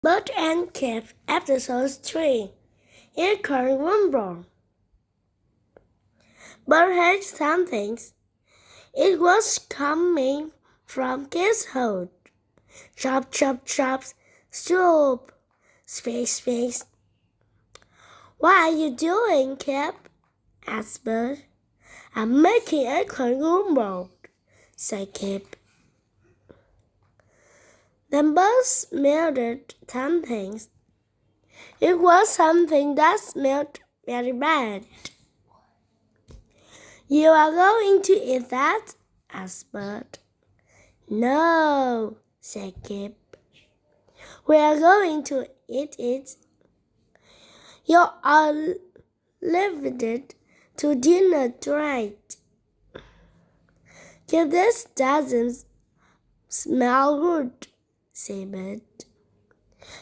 Bird and Kip, episode 3. Acorn Rumble. Bird heard something. It was coming from Kip's hole. Chop, chop, chop, soup. Space, space. What are you doing, Kip? Asked Bird. I'm making acorn rumble, said Kip. Then Bird smelled something. It was something that smelled very bad. You are going to eat that? Asked Bird. No, said Kip. We are going to eat it. You are limited to dinner tonight. Kip, this doesn't smell good, said Bird.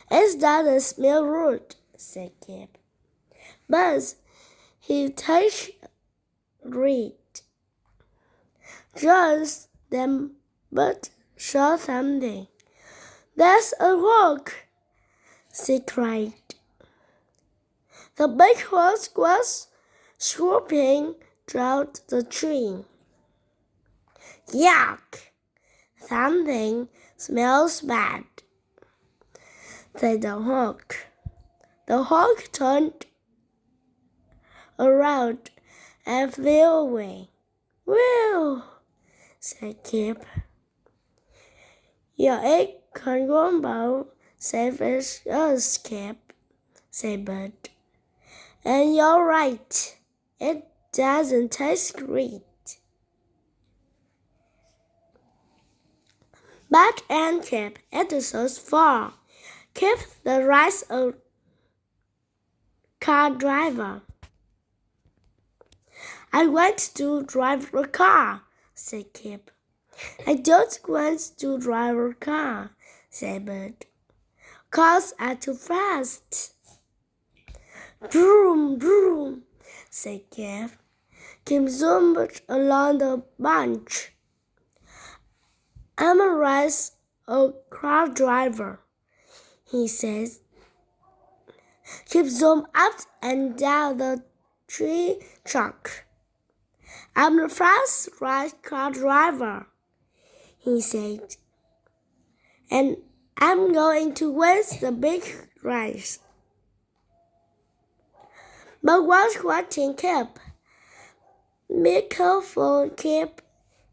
It doesn't smell good, said Kip. But he tastes great. Just then Bird saw something. There's a hawk, she cried. The big hawk was swooping down the tree. Yuck! Something smells bad, said the hawk. The hawk turned around and flew away. Whew, said Kip. Your acorn rumble saved us, Kip, said Bird. And you're right, it doesn't taste great. Bird and Kip, episode 4. Kip the rise of car driver. I want to drive a car, said Kip. I don't want to drive a car, said Bird. Cars are too fast. Vroom, vroom, said Kip. Kip zoomed along the bunch. I'm a car driver, he says. Kip zoomed up and down the tree trunk. I'm the fast car driver, he said. And I'm going to win the big race. But was watching Kip. Be careful, Kip,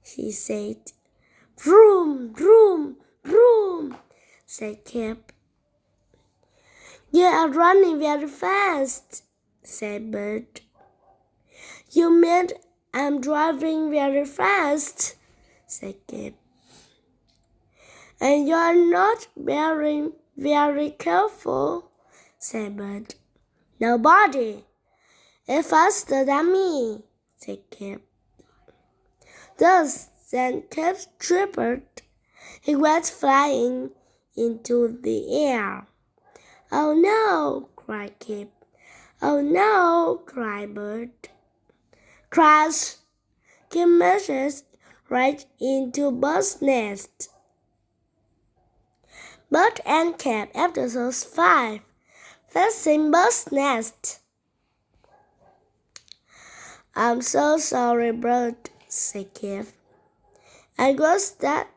he said. Vroom, vroom, vroom, said Kip. You are running very fast, said Bird. You mean I'm driving very fast, said Kip. And you're not very careful, said Bird. Nobody is faster than me, said Kip. Thus, then Kip tripped. He went flying into the air. Oh no, cried Kip. Oh no, cried Bird. Crash! Kip mashes right into Bird's nest. Bird and Kip, episode 5. Fixing Bird's nest. I'm so sorry, Bird, said Kip. I guess that's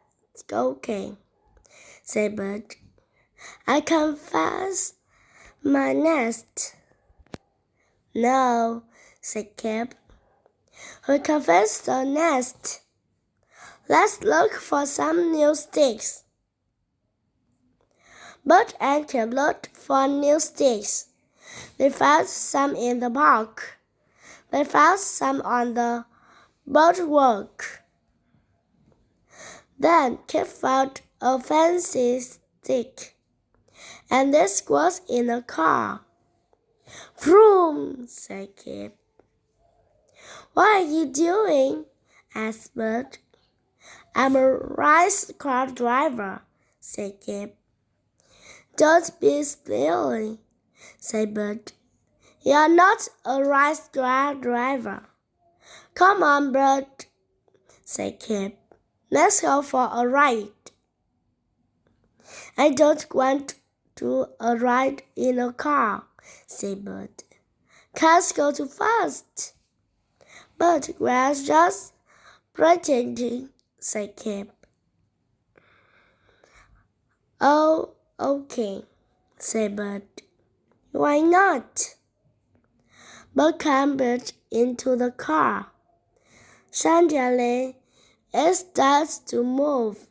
okay, said Bird. I can fix my nest. No, said Kip. We can fix the nest. Let's look for some new sticks. Bird and Kip looked for new sticks. They found some in the park. They found some on the boardwalk. Then Kip found a fancy stick, and this was in a car. Vroom, said Kip. What are you doing? Asked Bird. I'm a race car driver, said Kip. Don't be silly, said Bird. You're not a race car driver. Come on, Bird, said Kip. Let's go for a ride. I don't want to a ride in a car, said Bert. Cars go too fast. But we're just pretending, said Kip. Oh, okay, said Bert. Why not? Bert climbed into the car. Suddenly, it starts to move.